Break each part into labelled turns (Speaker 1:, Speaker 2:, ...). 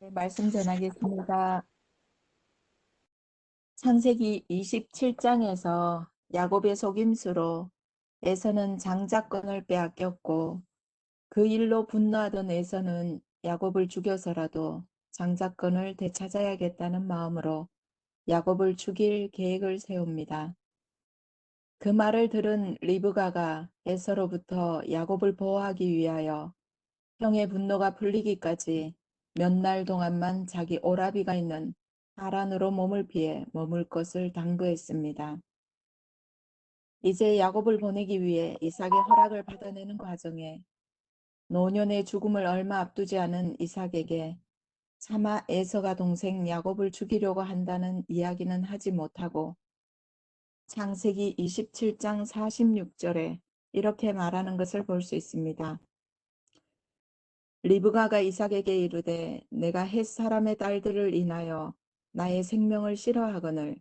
Speaker 1: 네, 말씀 전하겠습니다. 창세기 27장에서 야곱의 속임수로 에서는 장자권을 빼앗겼고 그 일로 분노하던 에서는 야곱을 죽여서라도 장자권을 되찾아야겠다는 마음으로 야곱을 죽일 계획을 세웁니다. 그 말을 들은 리브가가 에서로부터 야곱을 보호하기 위하여 형의 분노가 풀리기까지 몇 날 동안만 자기 오라비가 있는 하란으로 몸을 피해 머물 것을 당부했습니다. 이제 야곱을 보내기 위해 이삭의 허락을 받아내는 과정에 노년의 죽음을 얼마 앞두지 않은 이삭에게 차마 에서가 동생 야곱을 죽이려고 한다는 이야기는 하지 못하고 창세기 27장 46절에 이렇게 말하는 것을 볼 수 있습니다. 리브가가 이삭에게 이르되 내가 헷 사람의 딸들을 인하여 나의 생명을 싫어하거늘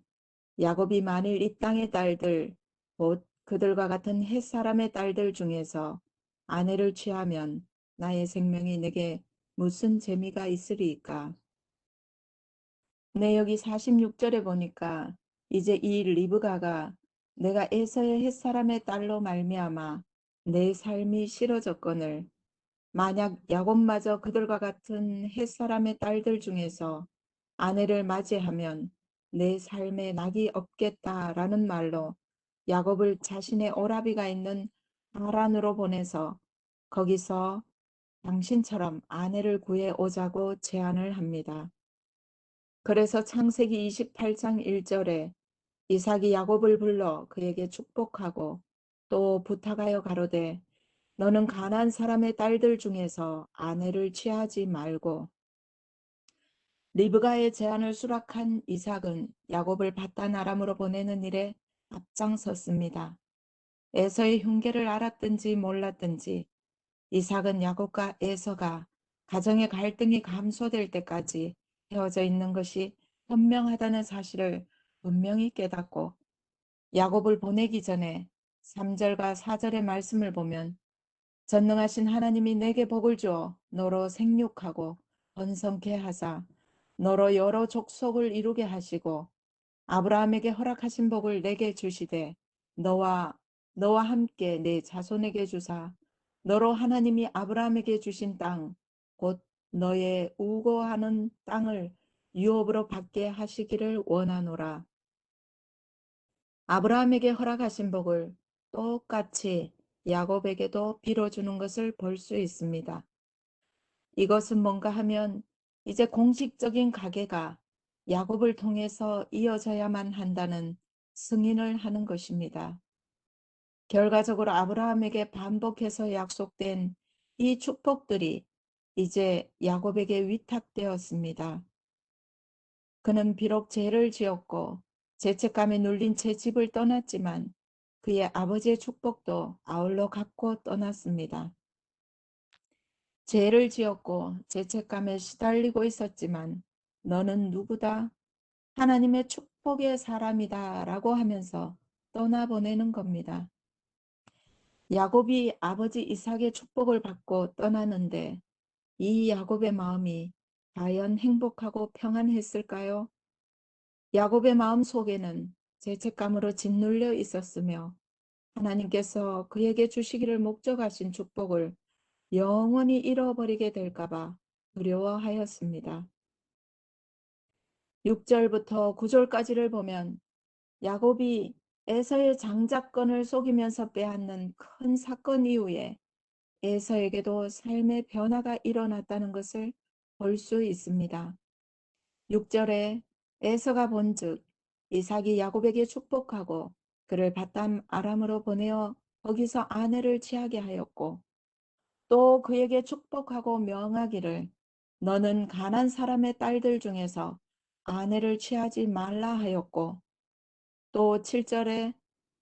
Speaker 1: 야곱이 만일 이 땅의 딸들 곧 그들과 같은 헷 사람의 딸들 중에서 아내를 취하면 나의 생명이 내게 무슨 재미가 있으리이까. 네, 여기 46절에 보니까 이제 이 리브가가 내가 에서의 헷 사람의 딸로 말미암아 내 삶이 싫어졌거늘 만약 야곱마저 그들과 같은 햇사람의 딸들 중에서 아내를 맞이하면 내 삶에 낙이 없겠다라는 말로 야곱을 자신의 오라비가 있는 하란으로 보내서 거기서 당신처럼 아내를 구해 오자고 제안을 합니다. 그래서 창세기 28장 1절에 이삭이 야곱을 불러 그에게 축복하고 또 부탁하여 가로되 너는 가나안 사람의 딸들 중에서 아내를 취하지 말고 리브가의 제안을 수락한 이삭은 야곱을 바단 아람으로 보내는 일에 앞장섰습니다. 에서의 흉계를 알았든지 몰랐든지 이삭은 야곱과 에서가 가정의 갈등이 감소될 때까지 헤어져 있는 것이 현명하다는 사실을 분명히 깨닫고 야곱을 보내기 전에 3절과 4절의 말씀을 보면 전능하신 하나님이 내게 복을 주어 너로 생육하고 번성케 하사 너로 여러 족속을 이루게 하시고 아브라함에게 허락하신 복을 내게 주시되 너와 함께 내 자손에게 주사 너로 하나님이 아브라함에게 주신 땅 곧 너의 우거하는 땅을 유업으로 받게 하시기를 원하노라. 아브라함에게 허락하신 복을 똑같이 야곱에게도 빌어주는 것을 볼 수 있습니다. 이것은 뭔가 하면 이제 공식적인 가계가 야곱을 통해서 이어져야만 한다는 승인을 하는 것입니다. 결과적으로 아브라함에게 반복해서 약속된 이 축복들이 이제 야곱에게 위탁되었습니다. 그는 비록 죄를 지었고 죄책감에 눌린 채 집을 떠났지만 그의 아버지의 축복도 아울러 갖고 떠났습니다. 죄를 지었고 죄책감에 시달리고 있었지만 너는 누구다? 하나님의 축복의 사람이다 라고 하면서 떠나보내는 겁니다. 야곱이 아버지 이삭의 축복을 받고 떠나는데 이 야곱의 마음이 과연 행복하고 평안했을까요? 야곱의 마음 속에는 죄책감으로 짓눌려 있었으며 하나님께서 그에게 주시기를 목적하신 축복을 영원히 잃어버리게 될까봐 두려워하였습니다. 6절부터 9절까지를 보면 야곱이 에서의 장자권을 속이면서 빼앗는 큰 사건 이후에 에서에게도 삶의 변화가 일어났다는 것을 볼 수 있습니다. 6절에 에서가 본즉 이삭이 야곱에게 축복하고 그를 바단 아람으로 보내어 거기서 아내를 취하게 하였고 또 그에게 축복하고 명하기를 너는 가난 사람의 딸들 중에서 아내를 취하지 말라 하였고 또 7절에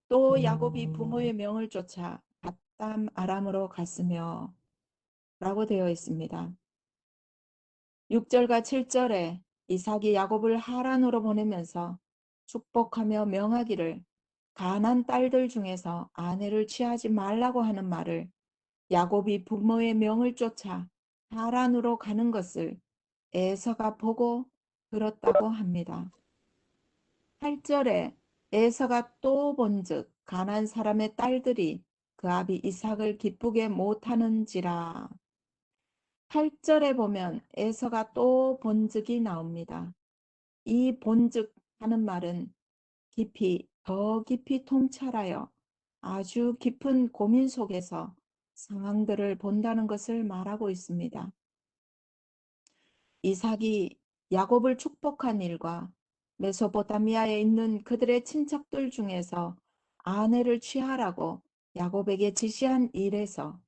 Speaker 1: 또 야곱이 부모의 명을 쫓아 바단 아람으로 갔으며 라고 되어 있습니다. 6절과 7절에 이삭이 야곱을 하란으로 보내면서 축복하며 명하기를 가난 딸들 중에서 아내를 취하지 말라고 하는 말을 야곱이 부모의 명을 쫓아 하란으로 가는 것을 에서가 보고 들었다고 합니다. 8절에 에서가 또 본즉 가나안 사람의 딸들이 그 아비 이삭을 기쁘게 못하는지라. 8절에 보면 에서가 또 본즉이 나옵니다. 이 본즉 하는 말은 더 깊이 통찰하여 아주 깊은 고민 속에서 상황들을 본다는 것을 말하고 있습니다. 이삭이 야곱을 축복한 일과 메소포타미아에 있는 그들의 친척들 중에서 아내를 취하라고 야곱에게 지시한 일에서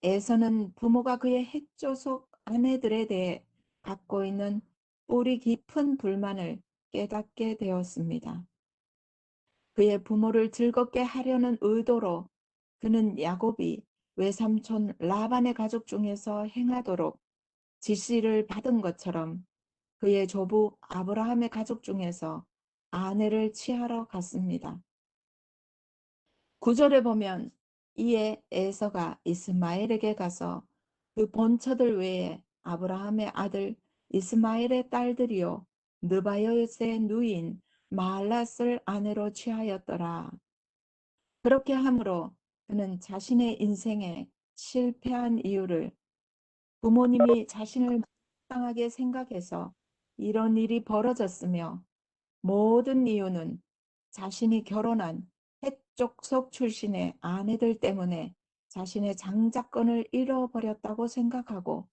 Speaker 1: 에서는 부모가 그의 핵조속 아내들에 대해 갖고 있는 뿌리 깊은 불만을 깨닫게 되었습니다. 그의 부모를 즐겁게 하려는 의도로 그는 야곱이 외삼촌 라반의 가족 중에서 행하도록 지시를 받은 것처럼 그의 조부 아브라함의 가족 중에서 아내를 취하러 갔습니다. 9절에 보면 이에 에서가 이스마엘에게 가서 그 본처들 외에 아브라함의 아들 이스마엘의 딸들이요 느바요의 누인 마할랏을 아내로 취하였더라. 그렇게 함으로 그는 자신의 인생에 실패한 이유를 부모님이 자신을 불쌍하게 생각해서 이런 일이 벌어졌으며 모든 이유는 자신이 결혼한 핵족속 출신의 아내들 때문에 자신의 장자권을 잃어버렸다고 생각하고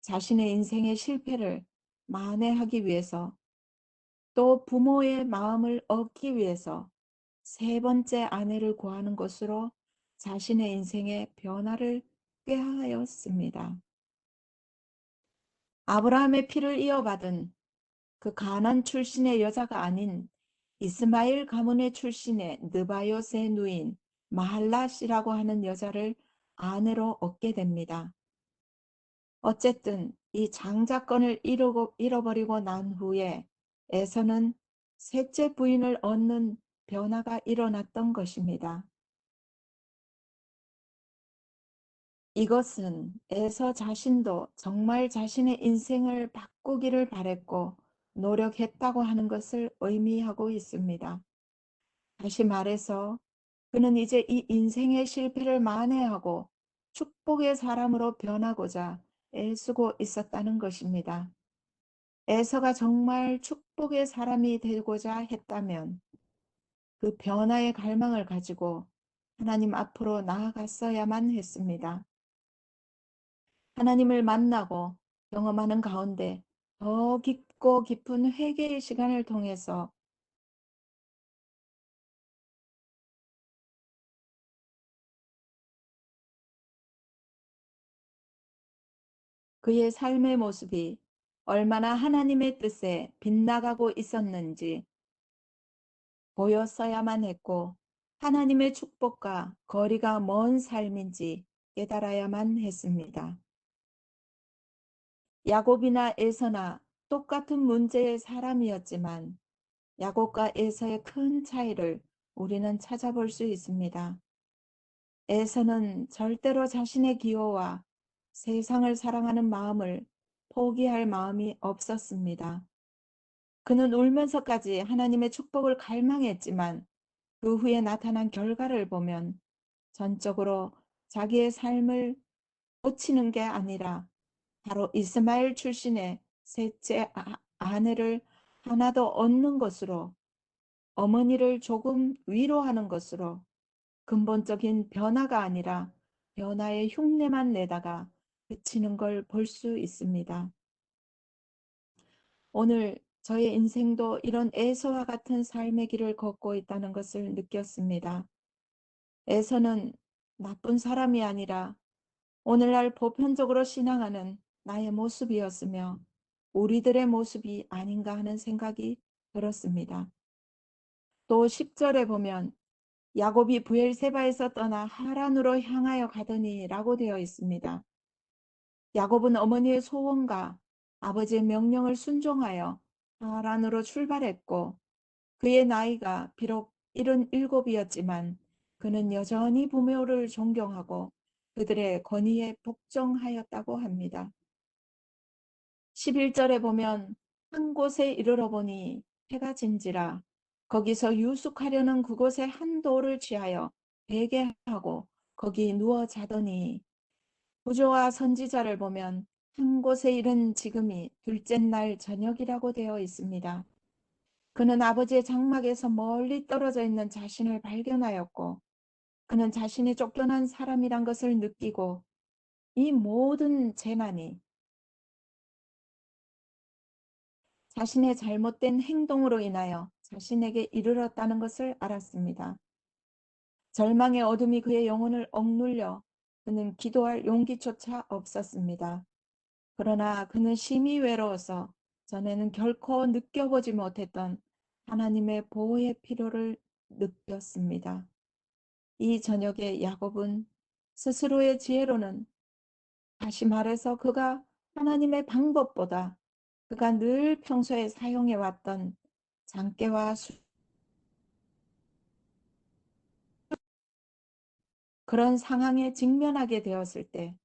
Speaker 1: 자신의 인생의 실패를 만회하기 위해서 또 부모의 마음을 얻기 위해서 세 번째 아내를 구하는 것으로 자신의 인생의 변화를 꾀하였습니다. 아브라함의 피를 이어받은 그 가난 출신의 여자가 아닌 이스마엘 가문의 출신의 느바요스의 누인 마할랏이라고 하는 여자를 아내로 얻게 됩니다. 어쨌든 이 장자권을 잃어버리고 난 후에 에서는 셋째 부인을 얻는 변화가 일어났던 것입니다. 이것은 에서 자신도 정말 자신의 인생을 바꾸기를 바랬고 노력했다고 하는 것을 의미하고 있습니다. 다시 말해서 그는 이제 이 인생의 실패를 만회하고 축복의 사람으로 변하고자 애쓰고 있었다는 것입니다. 에서가 정말 축복의 사람이 되고자 했다면 그 변화의 갈망을 가지고 하나님 앞으로 나아갔어야만 했습니다. 하나님을 만나고 경험하는 가운데 더 깊고 깊은 회개의 시간을 통해서 그의 삶의 모습이 얼마나 하나님의 뜻에 빗나가고 있었는지 보였어야만 했고 하나님의 축복과 거리가 먼 삶인지 깨달아야만 했습니다. 야곱이나 에서나 똑같은 문제의 사람이었지만 야곱과 에서의 큰 차이를 우리는 찾아볼 수 있습니다. 에서는 절대로 자신의 기호와 세상을 사랑하는 마음을 포기할 마음이 없었습니다. 그는 울면서까지 하나님의 축복을 갈망했지만 그 후에 나타난 결과를 보면 전적으로 자기의 삶을 고치는 게 아니라 바로 이스마엘 출신의 셋째 아내를 하나 더 얻는 것으로 어머니를 조금 위로하는 것으로 근본적인 변화가 아니라 변화의 흉내만 내다가 그치는 걸 볼 수 있습니다. 오늘 저의 인생도 이런 에서와 같은 삶의 길을 걷고 있다는 것을 느꼈습니다. 에서는 나쁜 사람이 아니라 오늘날 보편적으로 신앙하는 나의 모습이었으며 우리들의 모습이 아닌가 하는 생각이 들었습니다. 또 10절에 보면 야곱이 브엘세바에서 떠나 하란으로 향하여 가더니 라고 되어 있습니다. 야곱은 어머니의 소원과 아버지의 명령을 순종하여 하란으로 출발했고 그의 나이가 비록 77이었지만 그는 여전히 부모를 존경하고 그들의 권위에 복종하였다고 합니다. 11절에 보면 한 곳에 이르러 보니 해가 진지라 거기서 유숙하려는 그곳에 한 돌을 취하여 베게 하고 거기 누워 자더니 부조와 선지자를 보면 한 곳에 이른 지금이 둘째 날 저녁이라고 되어 있습니다. 그는 아버지의 장막에서 멀리 떨어져 있는 자신을 발견하였고 그는 자신이 쫓겨난 사람이란 것을 느끼고 이 모든 재난이 자신의 잘못된 행동으로 인하여 자신에게 이르렀다는 것을 알았습니다. 절망의 어둠이 그의 영혼을 억눌려 그는 기도할 용기조차 없었습니다. 그러나 그는 심히 외로워서 전에는 결코 느껴보지 못했던 하나님의 보호의 필요를 느꼈습니다. 이 저녁에 야곱은 스스로의 지혜로는 다시 말해서 그가 하나님의 방법보다 그가 늘 평소에 사용해왔던 장깨와 그런 상황에 직면하게 되었을 때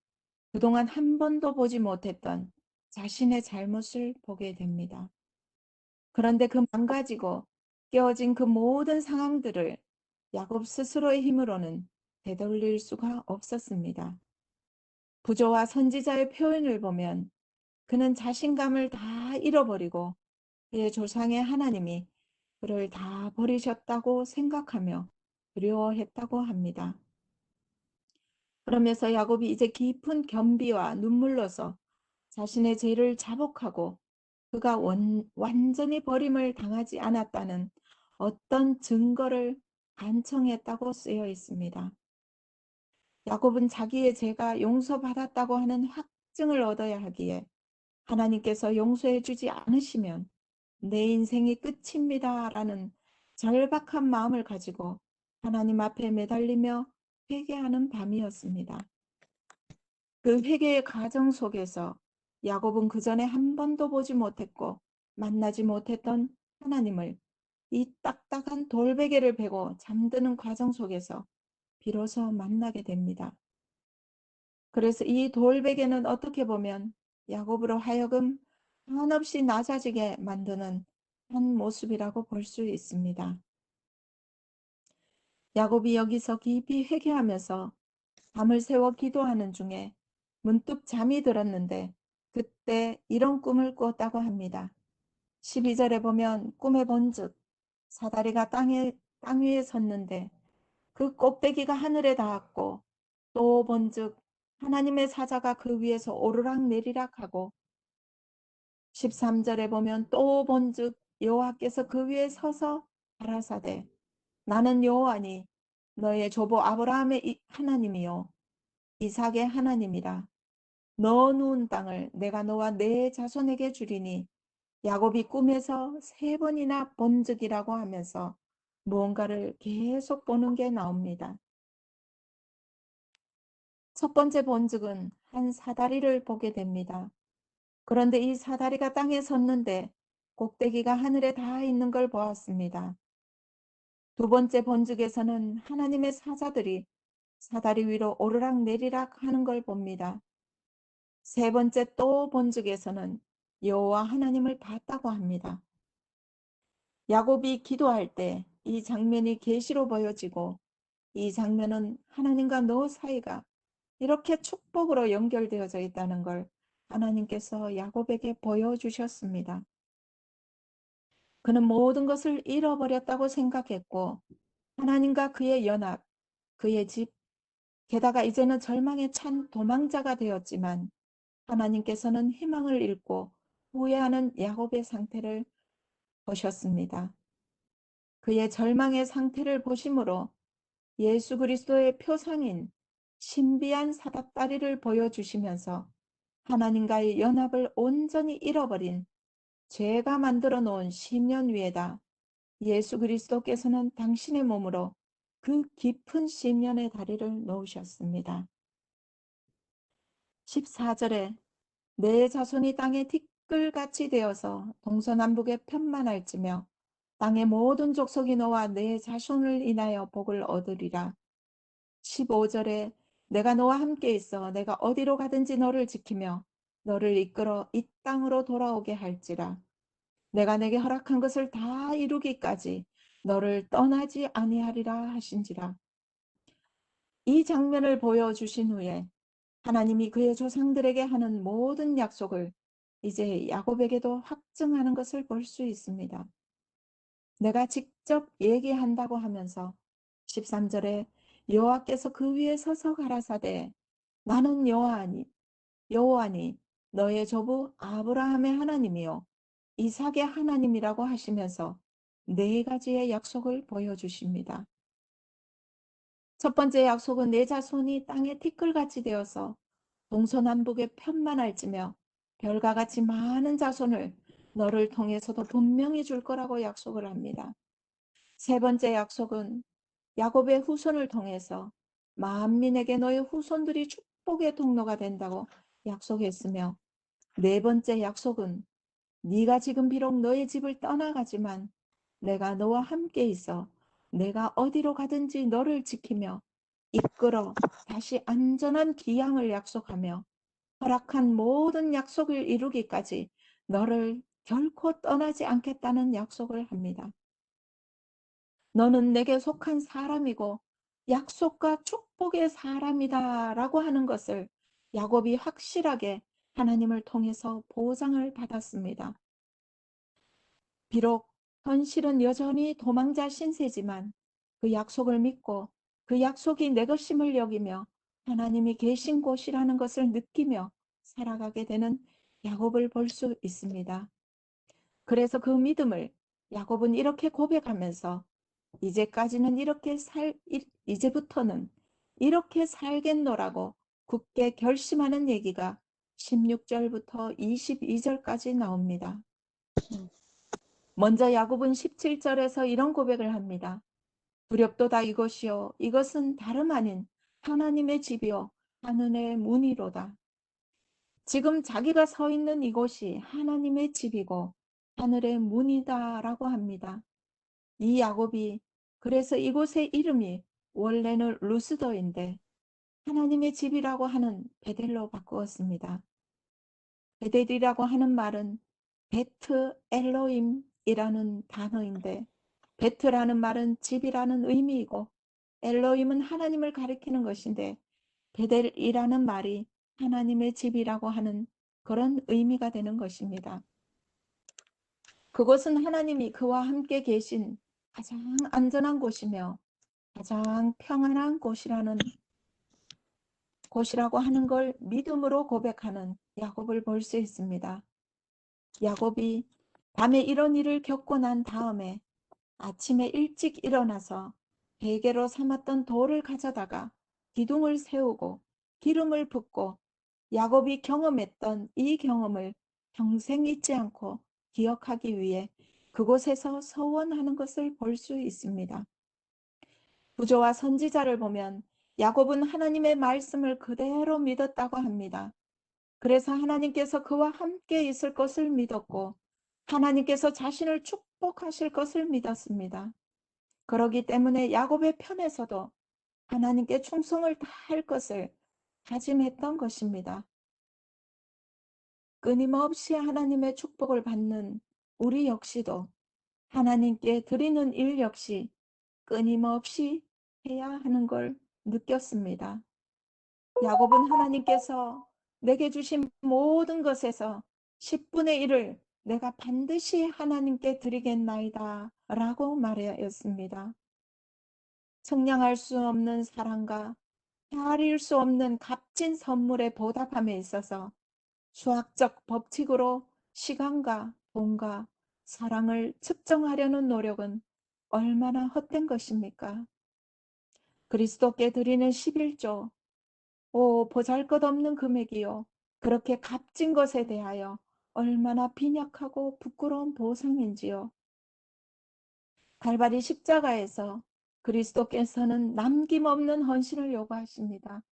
Speaker 1: 그동안 한 번도 보지 못했던 자신의 잘못을 보게 됩니다. 그런데 그 망가지고 깨어진 그 모든 상황들을 야곱 스스로의 힘으로는 되돌릴 수가 없었습니다. 부조와 선지자의 표현을 보면 그는 자신감을 다 잃어버리고 그의 조상의 하나님이 그를 다 버리셨다고 생각하며 두려워했다고 합니다. 그러면서 야곱이 이제 깊은 겸비와 눈물로서 자신의 죄를 자복하고 그가 완전히 버림을 당하지 않았다는 어떤 증거를 간청했다고 쓰여 있습니다. 야곱은 자기의 죄가 용서받았다고 하는 확증을 얻어야 하기에 하나님께서 용서해 주지 않으시면 내 인생이 끝입니다 라는 절박한 마음을 가지고 하나님 앞에 매달리며 회개하는 밤이었습니다. 그 회개의 과정 속에서 야곱은 그 전에 한 번도 보지 못했고 만나지 못했던 하나님을 이 딱딱한 돌베개를 베고 잠드는 과정 속에서 비로소 만나게 됩니다. 그래서 이 돌베개는 어떻게 보면 야곱으로 하여금 한없이 낮아지게 만드는 한 모습이라고 볼 수 있습니다. 야곱이 여기서 깊이 회개하면서 밤을 새워 기도하는 중에 문득 잠이 들었는데 그때 이런 꿈을 꿨다고 합니다. 12절에 보면 꿈에 본즉 사다리가 땅 위에 섰는데 그 꼭대기가 하늘에 닿았고 또 본즉 하나님의 사자가 그 위에서 오르락 내리락 하고 13절에 보면 또 본즉 여호와께서 그 위에 서서 가라사대 나는 여호와니 너의 조부 아브라함의 하나님이요 이삭의 하나님이라 너 누운 땅을 내가 너와 내 자손에게 주리니 야곱이 꿈에서 3번이나 본즉이라고 하면서 무언가를 계속 보는 게 나옵니다. 첫 번째 본즉은 한 사다리를 보게 됩니다. 그런데 이 사다리가 땅에 섰는데 꼭대기가 하늘에 닿아 있는 걸 보았습니다. 두 번째 본즉에서는 하나님의 사자들이 사다리 위로 오르락 내리락 하는 걸 봅니다. 세 번째 또 본즉에서는 여호와 하나님을 봤다고 합니다. 야곱이 기도할 때 이 장면이 계시로 보여지고 이 장면은 하나님과 너 사이가 이렇게 축복으로 연결되어져 있다는 걸 하나님께서 야곱에게 보여주셨습니다. 그는 모든 것을 잃어버렸다고 생각했고 하나님과 그의 연합, 그의 집, 게다가 이제는 절망에 찬 도망자가 되었지만 하나님께서는 희망을 잃고 후회하는 야곱의 상태를 보셨습니다. 그의 절망의 상태를 보심으로 예수 그리스도의 표상인 신비한 사닥다리를 보여주시면서 하나님과의 연합을 온전히 잃어버린 죄가 만들어 놓은 심년 위에다 예수 그리스도께서는 당신의 몸으로 그 깊은 심년의 다리를 놓으셨습니다. 14절에 내 자손이 땅에 티끌같이 되어서 동서남북에 편만할지며 땅의 모든 족속이 너와 내 자손을 인하여 복을 얻으리라. 15절에 내가 너와 함께 있어 내가 어디로 가든지 너를 지키며 너를 이끌어 이 땅으로 돌아오게 할지라. 내가 내게 허락한 것을 다 이루기까지 너를 떠나지 아니하리라 하신지라. 이 장면을 보여주신 후에 하나님이 그의 조상들에게 하는 모든 약속을 이제 야곱에게도 확증하는 것을 볼 수 있습니다. 내가 직접 얘기한다고 하면서 13절에 여호와께서 그 위에 서서 가라사대 나는 여호와니 너의 조부 아브라함의 하나님이요 이삭의 하나님이라고 하시면서 네 가지의 약속을 보여주십니다. 첫 번째 약속은 내 자손이 땅에 티끌같이 되어서 동서남북에 편만할지며 별과 같이 많은 자손을 너를 통해서도 분명히 줄 거라고 약속을 합니다. 세 번째 약속은 야곱의 후손을 통해서 만민에게 너의 후손들이 축복의 통로가 된다고 약속했으며 네 번째 약속은 네가 지금 비록 너의 집을 떠나가지만 내가 너와 함께 있어 내가 어디로 가든지 너를 지키며 이끌어 다시 안전한 귀향을 약속하며 허락한 모든 약속을 이루기까지 너를 결코 떠나지 않겠다는 약속을 합니다. 너는 내게 속한 사람이고 약속과 축복의 사람이다 라고 하는 것을 야곱이 확실하게 하나님을 통해서 보장을 받았습니다. 비록 현실은 여전히 도망자 신세지만 그 약속을 믿고 그 약속이 내 것임을 여기며 하나님이 계신 곳이라는 것을 느끼며 살아가게 되는 야곱을 볼 수 있습니다. 그래서 그 믿음을 야곱은 이렇게 고백하면서 이제부터는 이렇게 살겠노라고 굳게 결심하는 얘기가 16절부터 22절까지 나옵니다. 먼저 야곱은 17절에서 이런 고백을 합니다. 두렵도다 이것이요 이것은 다름 아닌 하나님의 집이요 하늘의 문이로다. 지금 자기가 서 있는 이곳이 하나님의 집이고 하늘의 문이다라고 합니다. 이 야곱이 그래서 이곳의 이름이 원래는 루스더인데 하나님의 집이라고 하는 베델로 바꾸었습니다. 베델이라고 하는 말은 베트 엘로임이라는 단어인데 베트라는 말은 집이라는 의미이고 엘로임은 하나님을 가리키는 것인데 베델이라는 말이 하나님의 집이라고 하는 그런 의미가 되는 것입니다. 그곳은 하나님이 그와 함께 계신 가장 안전한 곳이며 가장 평안한 곳이라고 하는 걸 믿음으로 고백하는 야곱을 볼 수 있습니다. 야곱이 밤에 이런 일을 겪고 난 다음에 아침에 일찍 일어나서 베개로 삼았던 돌을 가져다가 기둥을 세우고 기름을 붓고 야곱이 경험했던 이 경험을 평생 잊지 않고 기억하기 위해 그곳에서 서원하는 것을 볼 수 있습니다. 구조와 선지자를 보면 야곱은 하나님의 말씀을 그대로 믿었다고 합니다. 그래서 하나님께서 그와 함께 있을 것을 믿었고 하나님께서 자신을 축복하실 것을 믿었습니다. 그러기 때문에 야곱의 편에서도 하나님께 충성을 다할 것을 다짐했던 것입니다. 끊임없이 하나님의 축복을 받는 우리 역시도 하나님께 드리는 일 역시 끊임없이 해야 하는 걸 느꼈습니다. 야곱은 하나님께서 내게 주신 모든 것에서 10분의 1을 내가 반드시 하나님께 드리겠나이다 라고 말하였습니다. 측량할 수 없는 사랑과 헤아릴 수 없는 값진 선물에 보답함에 있어서 수학적 법칙으로 시간과 돈과 사랑을 측정하려는 노력은 얼마나 헛된 것입니까? 그리스도께 드리는 11조, 보잘것없는 금액이요. 그렇게 값진 것에 대하여 얼마나 빈약하고 부끄러운 보상인지요. 갈바리 십자가에서 그리스도께서는 남김없는 헌신을 요구하십니다.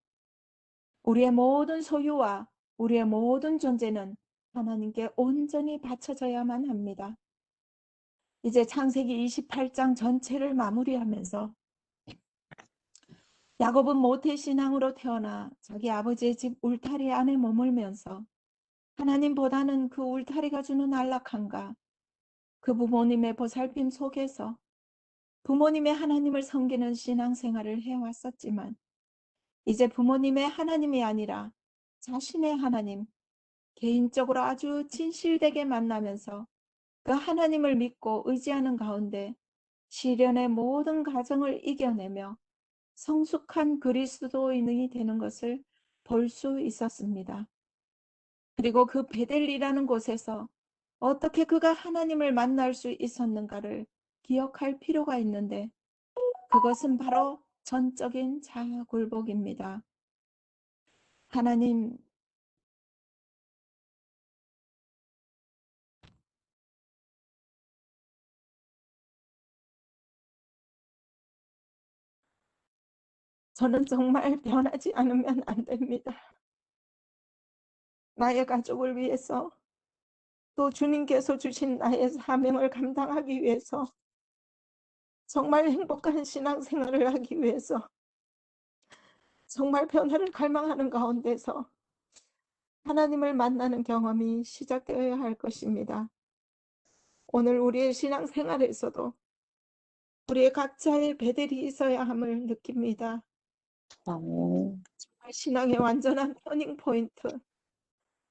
Speaker 1: 우리의 모든 소유와 우리의 모든 존재는 하나님께 온전히 바쳐져야만 합니다. 이제 창세기 28장 전체를 마무리하면서 야곱은 모태신앙으로 태어나 자기 아버지의 집 울타리 안에 머물면서 하나님보다는 그 울타리가 주는 안락함과 그 부모님의 보살핌 속에서 부모님의 하나님을 섬기는 신앙생활을 해왔었지만 이제 부모님의 하나님이 아니라 자신의 하나님, 개인적으로 아주 진실되게 만나면서 그 하나님을 믿고 의지하는 가운데 시련의 모든 가정을 이겨내며 성숙한 그리스도인이 되는 것을 볼 수 있었습니다. 그리고 그 베델이라는 곳에서 어떻게 그가 하나님을 만날 수 있었는가를 기억할 필요가 있는데 그것은 바로 전적인 자아 굴복입니다. 하나님, 저는 정말 변하지 않으면 안 됩니다. 나의 가족을 위해서 또 주님께서 주신 나의 사명을 감당하기 위해서 정말 행복한 신앙생활을 하기 위해서 정말 변화를 갈망하는 가운데서 하나님을 만나는 경험이 시작되어야 할 것입니다. 오늘 우리의 신앙생활에서도 우리의 각자의 베델이 있어야 함을 느낍니다.
Speaker 2: 아멘.
Speaker 1: 정말 신앙의 완전한 터닝 포인트,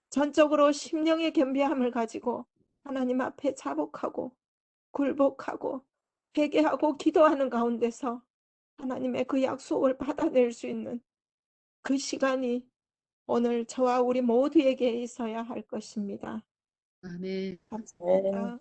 Speaker 1: 전적으로 심령의 겸비함을 가지고 하나님 앞에 자복하고 굴복하고 회개하고 기도하는 가운데서 하나님의 그 약속을 받아낼 수 있는 그 시간이 오늘 저와 우리 모두에게 있어야 할 것입니다.
Speaker 2: 아멘.
Speaker 1: 감사합니다.